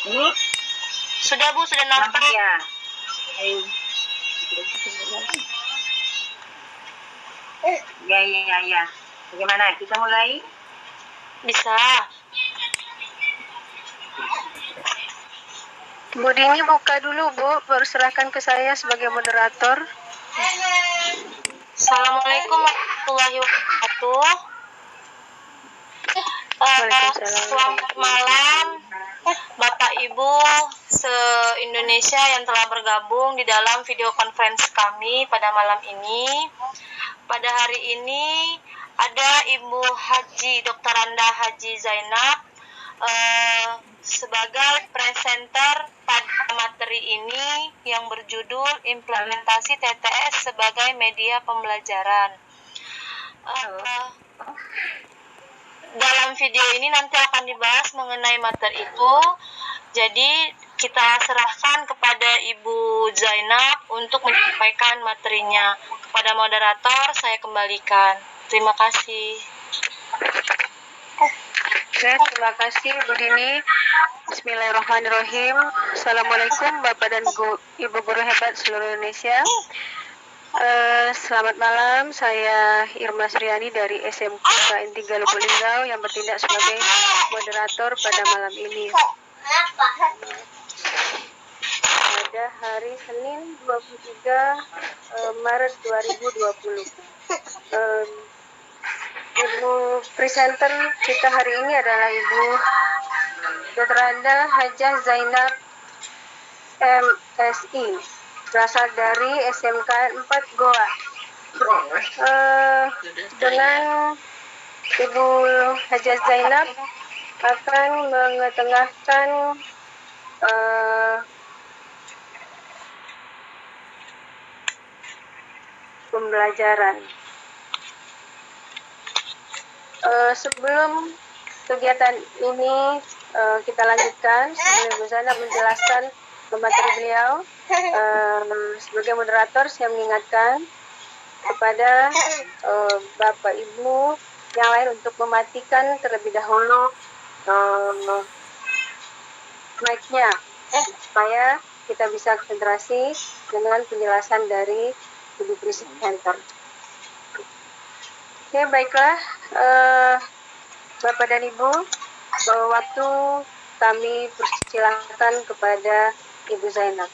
Ini Sudah Bu, sudah nampak. ya. Ya. Bagaimana? Kita mulai? Bisa. Bu Dini buka dulu Bu, baru serahkan ke saya sebagai moderator. Assalamualaikum warahmatullahi wabarakatuh. Selamat malam Bapak Ibu se-Indonesia yang telah bergabung di dalam video conference kami pada malam ini. Pada hari ini ada Ibu Haji Dr. Randa Haji Zainab sebagai presenter pada materi ini yang berjudul Implementasi TTS sebagai Media Pembelajaran. Dalam video ini nanti akan dibahas mengenai materi itu. Jadi kita serahkan kepada Ibu Zainab untuk menyampaikan materinya. Kepada moderator saya kembalikan. Terima kasih. Oke, terima kasih Bu Dini. Bismillahirrahmanirrahim. Assalamualaikum Bapak dan Ibu guru hebat seluruh Indonesia. Selamat malam, saya Irma Suryani dari SMK N3 Lubuk Linggau yang bertindak sebagai moderator pada malam ini. Pada hari Senin 23 Maret 2020. Ibu presenter kita hari ini adalah Ibu Dr. Randa Hajah Zainab MSI, berasal dari SMK 4 Goa. Dengan Ibu Hajah Zainab akan mengetengahkan pembelajaran. Sebelum kegiatan ini kita lanjutkan, sebelum Ibu Zainab menjelaskan materi beliau, sebagai moderator saya mengingatkan kepada Bapak Ibu yang lain untuk mematikan terlebih dahulu mic-nya supaya kita bisa konsentrasi dengan penjelasan dari Ibu presenter. Oke, baiklah Bapak dan Ibu, waktu kami persilakan kepada Ibu Zainab.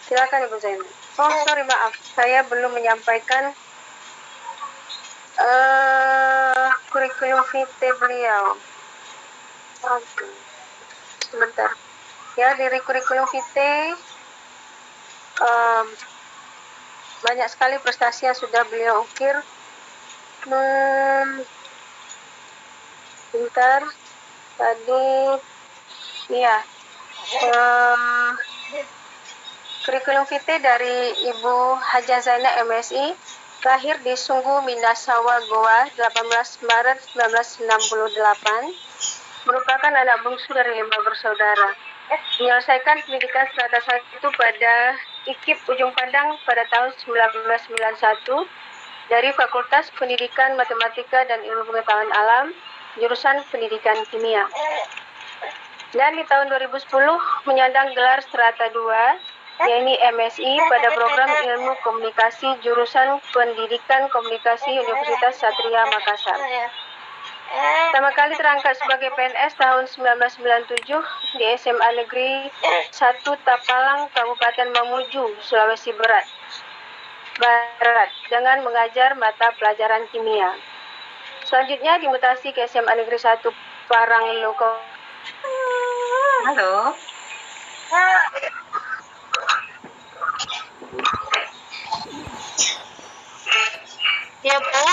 Silakan Ibu Zainab. Oh, sorry, maaf, saya belum menyampaikan kurikulum vitae beliau. Oke, sebentar. Ya, dari kurikulum vitae banyak sekali prestasi yang sudah beliau ukir. Bentar, tadi ya kurikulum vitae dari Ibu Hajah Zainab MSI, lahir di Sungguh Minasawa, Goa, 18 Maret 1968, merupakan anak bungsu dari 5 bersaudara. Menyelesaikan pendidikan strata 1 pada IKIP Ujung Pandang pada tahun 1991 dari Fakultas Pendidikan Matematika dan Ilmu Pengetahuan Alam, jurusan Pendidikan Kimia. Dan di tahun 2010 menyandang gelar strata 2, yaitu MSI pada program Ilmu Komunikasi jurusan Pendidikan Komunikasi Universitas Satria Makassar. Pertama kali terangkat sebagai PNS tahun 1997 di SMA Negeri 1 Tapalang, Kabupaten Mamuju, Sulawesi Barat dengan mengajar mata pelajaran kimia. Selanjutnya dimutasi ke SMA Negeri 1 Parangloko. Halo. Ya Bu.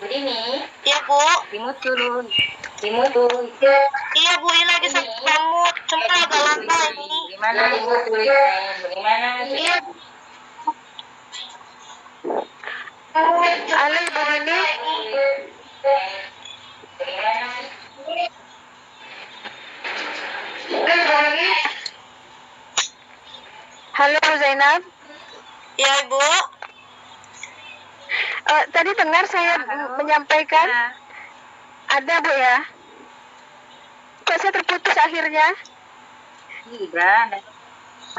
Begini. Ya Bu. Dimut dulu. Iya Bu, ini lagi sama kamu, cuma agak lama ini. Bagaimana Ibu tulisnya? Bagaimana? Iya. Halo Ibu Dini. Halo Bu Zainab. Ya Ibu. Tadi dengar saya Halo. menyampaikan Ya. ada Bu ya. Kok saya terputus akhirnya? Tidak.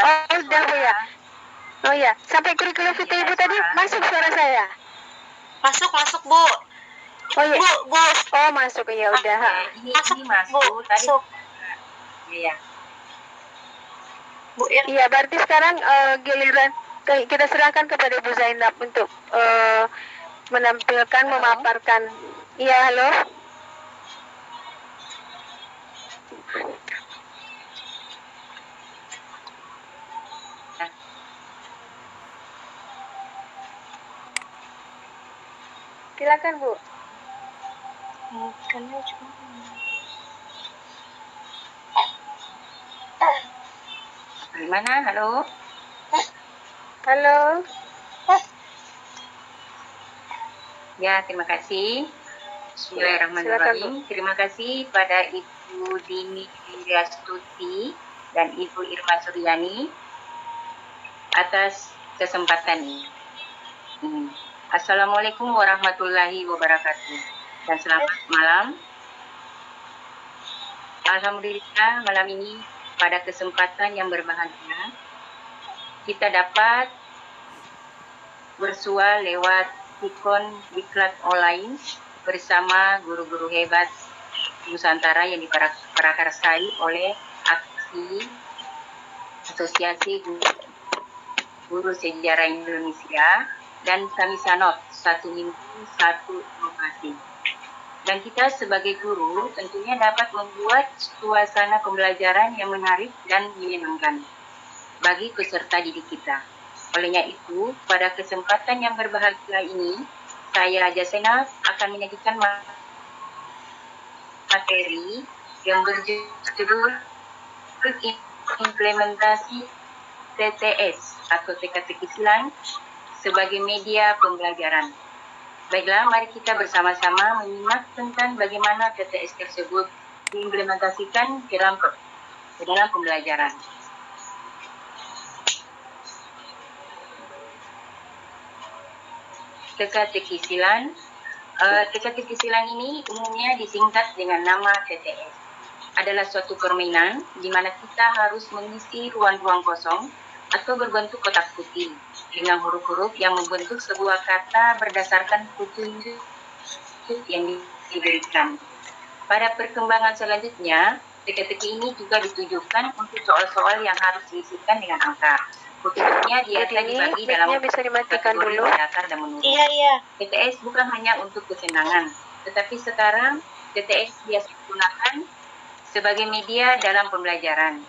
Oh, udah Bu ya. Oh ya, sampai kurikulum vitae Ibu tadi masuk suara saya. Masuk Bu. Oh iya. Bu. Oh masuk ya udah. Ini Masuk, masuk Bu. tadi. Masuk. Iya. Bu Ir. Iya, berarti sekarang giliran kita serahkan kepada Bu Zainab untuk menampilkan, Halo. memaparkan. Iya, halo. Silakan Bu. Gimana? Halo. Halo. Ya, terima kasih. Bismillahirrahmanirrahim. Terima kasih pada Ibu Dini Wiryastuti dan Ibu Irma Suryani atas kesempatan ini. Assalamualaikum warahmatullahi wabarakatuh dan selamat malam. Alhamdulillah malam ini pada kesempatan yang berbahagia kita dapat bersua lewat ikon diklat online bersama guru-guru hebat Nusantara yang diprakarsai oleh aksi Asosiasi Guru Sejarah Indonesia dan kami Sanot, satu mimpi, satu inovasi. Dan kita sebagai guru tentunya dapat membuat suasana pembelajaran yang menarik dan menyenangkan bagi peserta didik kita. Olehnya itu, pada kesempatan yang berbahagia ini, saya Haja Senat akan menyajikan materi yang berjudul implementasi TTS atau teka-teki silang sebagai media pembelajaran. Baiklah, mari kita bersama-sama menyimak tentang bagaimana TTS tersebut diimplementasikan ke dalam pembelajaran. Teka-teki silang. Teka-teki silang ini umumnya disingkat dengan nama TTS. Adalah suatu permainan di mana kita harus mengisi ruang-ruang kosong atau berbentuk kotak putih dengan huruf-huruf yang membentuk sebuah kata berdasarkan petunjuk yang diberikan. Pada perkembangan selanjutnya, teka-teki ini juga ditujukan untuk soal-soal yang harus diisikan dengan angka. Petunjuknya biasa dibagi dalam bisa dimatikan kategori dulu. datar dan menurun. Iya. TTS bukan hanya untuk kesenangan, tetapi sekarang TTS biasa digunakan sebagai media dalam pembelajaran.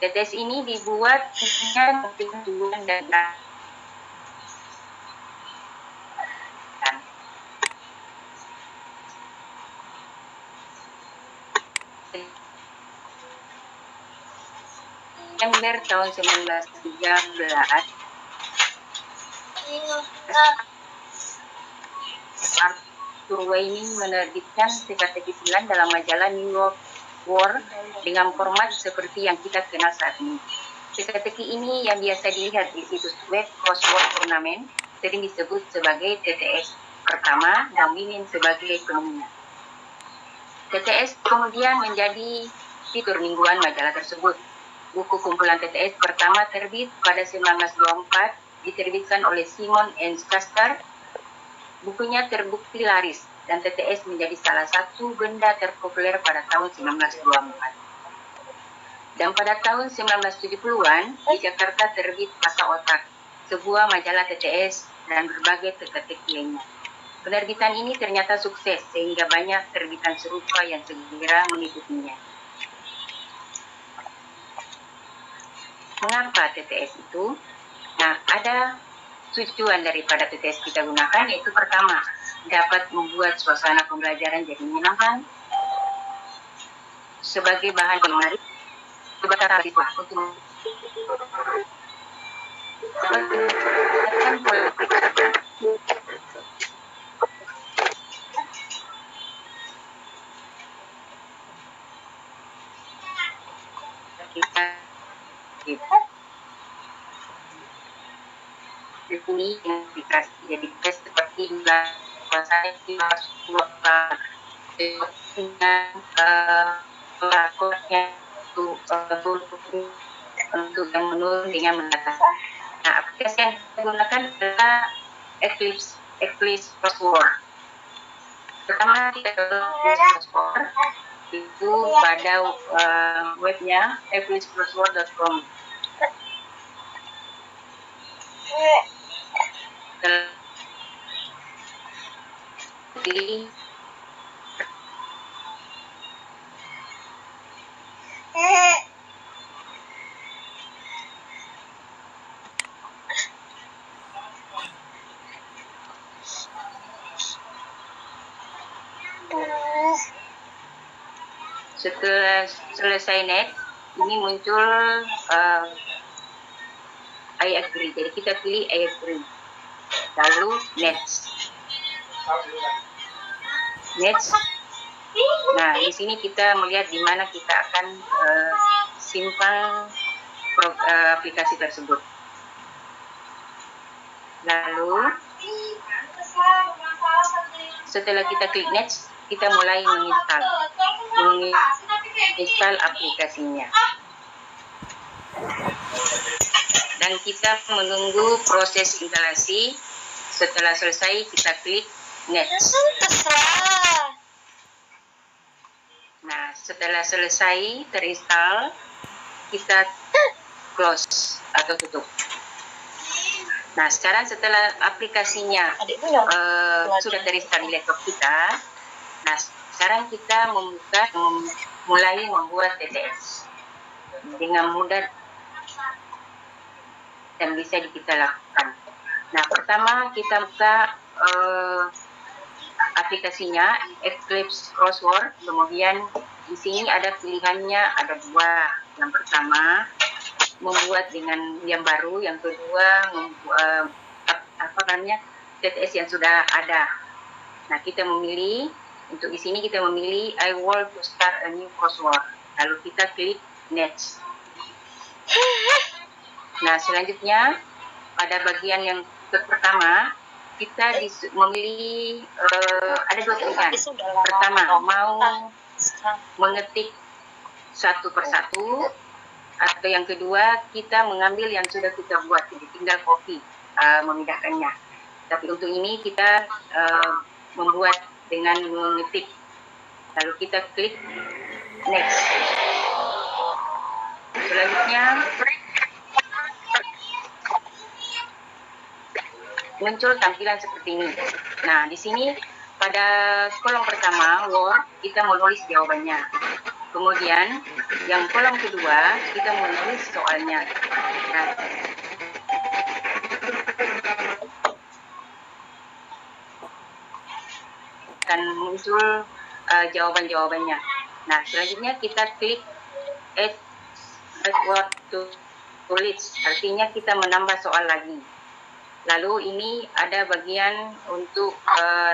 TTS ini dibuat tentunya untuk tujuan dan Desember tahun 1913 Arthur Weining menerbitkan teka-teki silang dalam majalah New York World dengan format seperti yang kita kenal saat ini. Teka-teki ini yang biasa dilihat di situs web crossword turnamen sering disebut sebagai TTS pertama dan Wining sebagai pemenang. TTS kemudian menjadi fitur mingguan majalah tersebut. Buku kumpulan TTS pertama terbit pada 1924, diterbitkan oleh Simon and Schuster. Bukunya terbukti laris dan TTS menjadi salah satu benda terpopuler pada tahun 1924. Dan pada tahun 1970-an, di Jakarta terbit Masa Otak, sebuah majalah TTS dan berbagai teka-teki lainnya. Penerbitan ini ternyata sukses sehingga banyak terbitan serupa yang segera mengikutinya. Mengapa TTS itu? Nah, ada tujuan daripada TTS kita gunakan, yaitu pertama, dapat membuat suasana pembelajaran jadi menyenangkan sebagai bahan menarik kepada siswa untuk terpilih yang aplikasi. Jadi tes seperti bulan puasa kita harus buat dengan pelakunya untuk yang menurun dengan mendatang. Nah, aplikasi yang kita gunakan adalah Eclipse Crossword. Pertama kita Eclipse Crossword itu pada webnya eclipsecrossword.com. Jadi setelah selesai net, ini muncul I agree. Jadi kita pilih I agree. Lalu next. Next. Nah, di sini kita melihat di mana kita akan simpan aplikasi tersebut. Lalu setelah kita klik next, kita mulai menginstal aplikasinya. Dan kita menunggu proses instalasi. Setelah selesai, kita klik next. Nah, setelah selesai terinstall, kita close atau tutup. Nah, sekarang setelah aplikasinya sudah terinstall di laptop kita, nah sekarang kita mulai membuat TTS dengan mudah dan bisa kita lakukan. Nah, pertama kita buka aplikasinya Eclipse Crossword. Kemudian di sini ada pilihannya, ada dua. Yang pertama membuat dengan yang baru, yang kedua membuat TTS yang sudah ada. Nah, kita memilih untuk di sini kita memilih I want to start a new crossword. Lalu kita klik next. Nah, selanjutnya pada bagian yang pertama kita memilih ada dua pilihan. Pertama, mau mengetik satu persatu, atau yang kedua kita mengambil yang sudah kita buat, jadi tinggal copy, memindahkannya. Tapi untuk ini kita membuat dengan mengetik. Lalu kita klik next. Selanjutnya muncul tampilan seperti ini. Nah, di sini pada kolom pertama Word kita menulis jawabannya. Kemudian yang kolom kedua kita menulis soalnya. Nah, akan muncul jawaban-jawabannya. Nah, selanjutnya kita klik add word to list, artinya kita menambah soal lagi. Lalu ini ada bagian untuk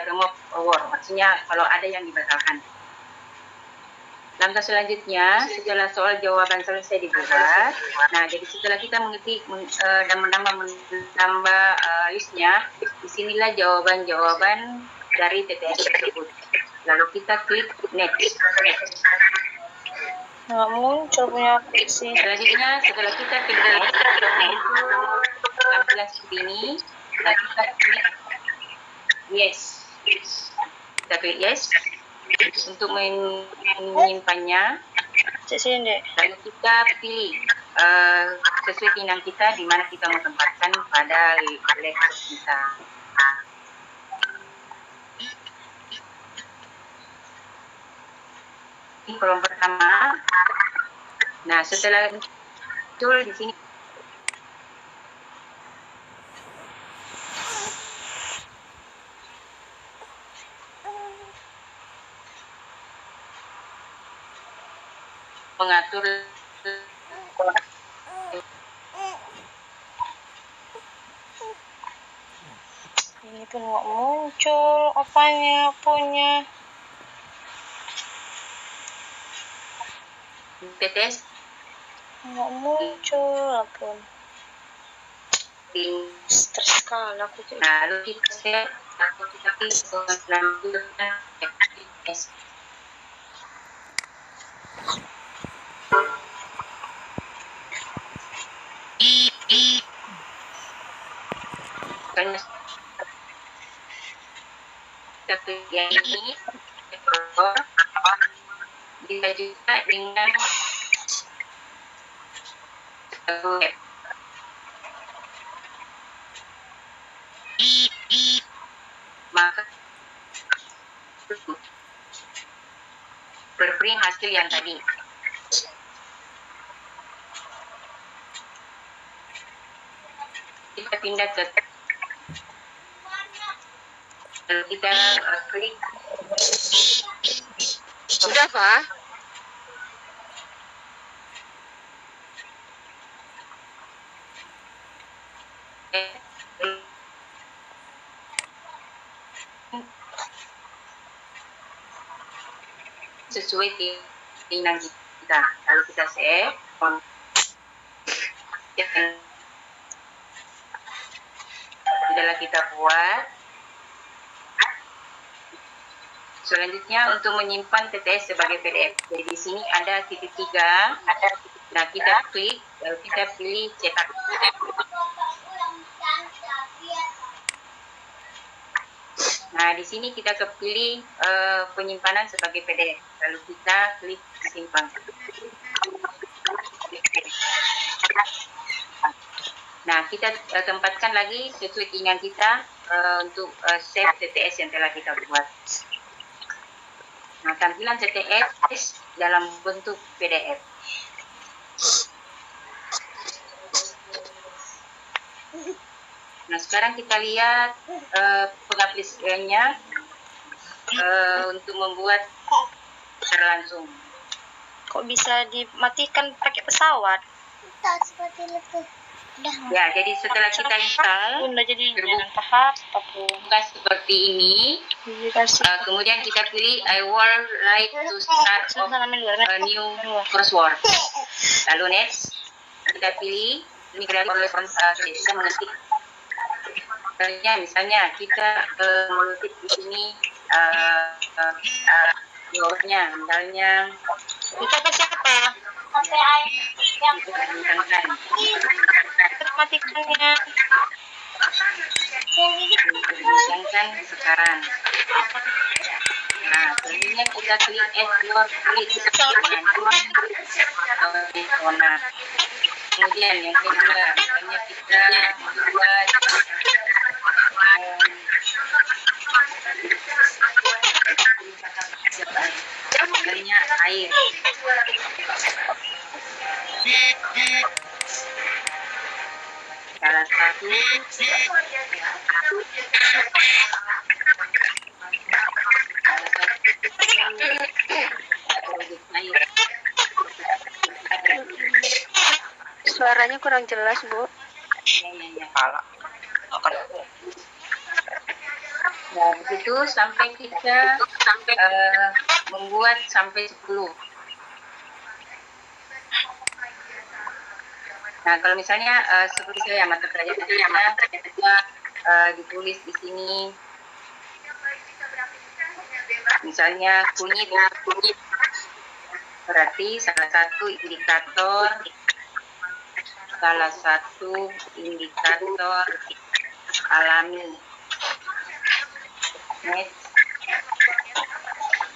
remove word, maksudnya kalau ada yang dibatalkan. Langkah selanjutnya, setelah soal jawaban selesai dibuat, nah jadi setelah kita mengetik dan menambah listnya, disinilah jawaban-jawaban dari TTS tersebut. Lalu kita klik next. Nggak muncul punya aku sih. Selanjutnya setelah kita klik next, tampilan seperti ini, dan kita klik yes. Kita klik yes untuk menyimpannya. Lalu kita pilih sesuai keinginan kita di mana kita mau tempatkan pada laptop kita. Ini kolom pertama. Nah, setelah muncul di sini mengatur ini pun nggak muncul apanya punya TTS nggak muncul apun. Stres sekali aku jadi. Lalu kita set atau kita pilih penampilan TTS. Karena satu yang ini bisa juga dengan web. Maka berprint hasil yang tadi. Kita pindah ke lalu kita klik. Sudah, Pak? Sesuai keinginan kita. Lalu kita save. Adalah kita buat. Selanjutnya untuk menyimpan TTS sebagai PDF. Jadi di sini ada titik 3. Nah kita klik, lalu kita pilih cetak. Nah di sini kita kepilih penyimpanan sebagai PDF. Lalu kita klik simpan. Nah kita tempatkan lagi sesuai keinginan kita untuk save TTS yang telah kita buat. Nah, tampilan TTS dalam bentuk PDF. Nah, sekarang kita lihat pengaplikasiannya untuk membuat secara langsung. Kok bisa dimatikan pakai pesawat? Seperti itu. Ya, jadi setelah kita install, udah jadi dengan tahap ataupun buka seperti ini. dikasih Kemudian kita pilih I would like to start off a new crossword. Lalu next, kita pilih ini kita mengetik. Misalnya kita mengetik di sini jawabannya, misalnya itu apa siapa? yang Matikannya. dibincangkan sekarang. Nah, selanjutnya kita klik add your tweet zona. Kemudian yang kedua, misalnya kita membuat misalnya air. Salah satu Suaranya kurang jelas, Bu. Nah, begitu sampai kita membuat sampai 10. Nah, kalau misalnya seperti saya mata pelajaran kita ditulis di sini, misalnya kunyit, berarti salah satu indikator alami. Next,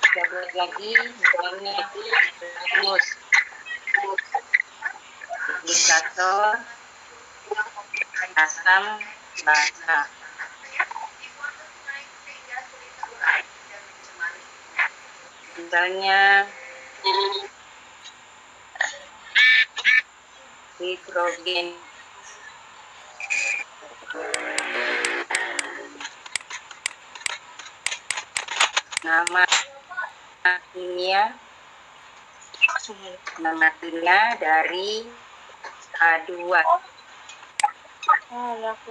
kita buat lagi, misalnya mus, indikator asam basa. Misalnya hidrogen. Nama kimia dari H2. Aku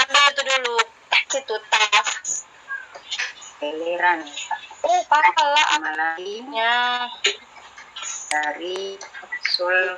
ambil itu dulu. Situ tas. Cairan. Pala Malalim ya. dari Sul